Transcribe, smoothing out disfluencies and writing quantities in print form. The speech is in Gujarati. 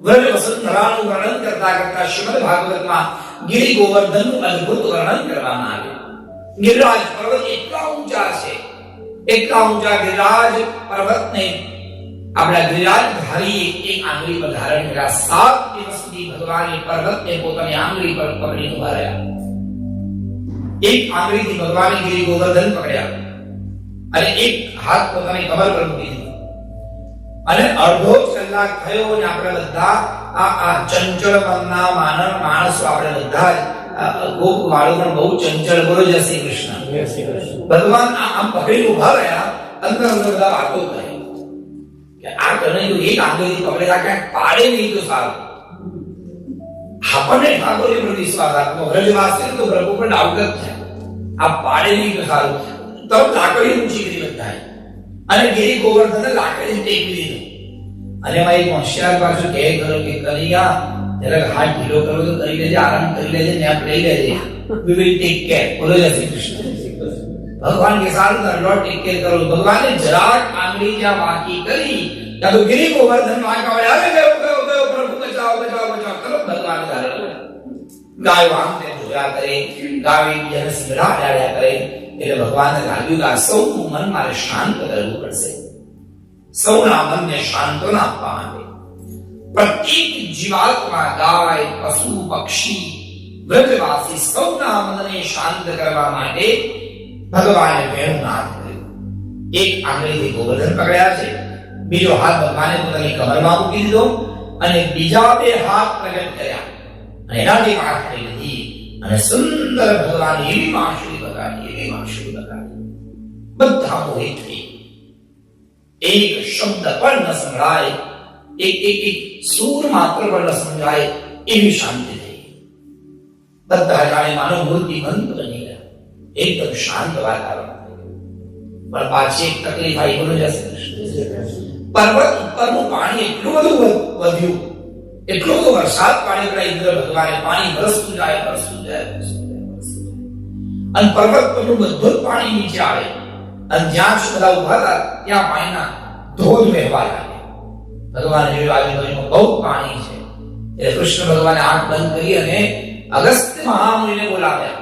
વ્રજ વસુંધરાનું વર્ણન કરતા કરતા શ્રીમદ ભાગવતમાં ગિરિ ગોવર્ધનનું અદ્ભુત વર્ણન કરવામાં આવ્યું. ગિરિરાજ પર્વત એટલા ઊંચા છે, એટલા ઊંચા ગિરિરાજ પર્વતને આપણા ગિરિરાજ ધારી એક આંગળી પર ધારણ કર્યા. 7 દિવસ સુધી ભગવાને પર્વતને પોતાની આંગળી પર પકડી ઉભા રહ્યા. એક આંગળીથી ભગવાને ગિરિ ગોવર્ધન પકડ્યા અને એક હાથ પોતાની કમર પર મૂકી દીધો. અને અડધો કલાક થયો અને આપણે બધા આ ચંચળ મનના માણસો આપણે બધા ગોપ વાળો પણ બહુ ચંચળ. બોલો જય શ્રી કૃષ્ણ. ભગવાન આમ પકડી ઉભા રહ્યા. અંદર અંદર બધા વાતો કરે કે આ કનૈયો એક આંગળીથી પકડેલા ક્યાંક પાડે નહીં તો સારું. આપણને ઠાકોર પર વિશ્વાસ આપતો વ્રજવાસી તો પ્રભુ પર ડાઉટ જ છે. આ પાડે નહીં તો સારું. તો લાકડી ઊંચી કરી બધાય અને ગિરિ ગોવર્ધને લાકડી ટેકી દીધું. અને એમાં એક હોશિયાર પાછું કહે કરો કે કનૈયા જરાક હાથ ઢીલો કરો તો કરી લેજે, આરામ કરી લેજે, નેપ લઈ લેજે. We will take care. બોલો જય શ્રી કૃષ્ણ. ભગવાન કે સારું દરડો ટેક કેર કરો. ભગવાને જરાક આંગળી જ્યાં વાકી કરી ત્યાં તો ગિરિ ગોવર્ધન વાંકા વળે આવે ગયો ગયો ગયો પ્રભુ બચાવો બચાવો બચાવો કરો. ભગવાન ધારે ગાયો આમ તેમ જોયા કરે, ગાય બીજાને સિંગડાડ્યા કરે. એટલે ભગવાનને લાગ્યું કે આ સૌનું મન મારે શાંત કરવું પડશે. સૌના મનને સાંત્વના આપવા માટે પ્રત્યેક જીવાત્મા, ગાય, પશુ, પક્ષી, વ્રજવાસી સૌના મનને શાંત કરવા માટે ભગવાને વેણુનાદ કર્યું. એક આંગળીથી ગોવર્ધન પકડ્યા છે, બીજો હાથ ભગવાને પોતાની કમરમાં મૂકી દીધો અને બીજા 2 હાથ પ્રગટ કર્યા અને એનાથી વાત કરી લીધી અને સુંદર ભગવાન એવી વાંસળી બગાડી. બધા મોહિત થઈ. એક શબ્દ પણ ન સંભળાય, એક સૂર માત્ર પણ ન સમજાય એવી શાંતિ થઈ. બધા જાણે માનવ મૂર્તિ બંધ બની ગયા. એકદમ શાંત વાતાવરણ. પણ પાછી એક તકલીફ આવી. બોલો જય શ્રી કૃષ્ણ. પર્વત ઉપરનું પાણી એટલું બધું વધ્યું, એટલો બધો વરસાદ પાણી પડ્યા. ઇન્દ્ર ભગવાને પાણી વરસતું જાય અને પર્વત પરનું બધું પાણી નીચે આવે અને જ્યાં બધા ઉભા હતા ત્યાં પાણીના ધોધ વહેવા લાગ્યા. ભગવાન જોયું આજુબાજુમાં બહુ પાણી છે એટલે કૃષ્ણ ભગવાને આંખ બંધ કરી અને અગસ્ત્ય મહામુનિને બોલાવ્યા.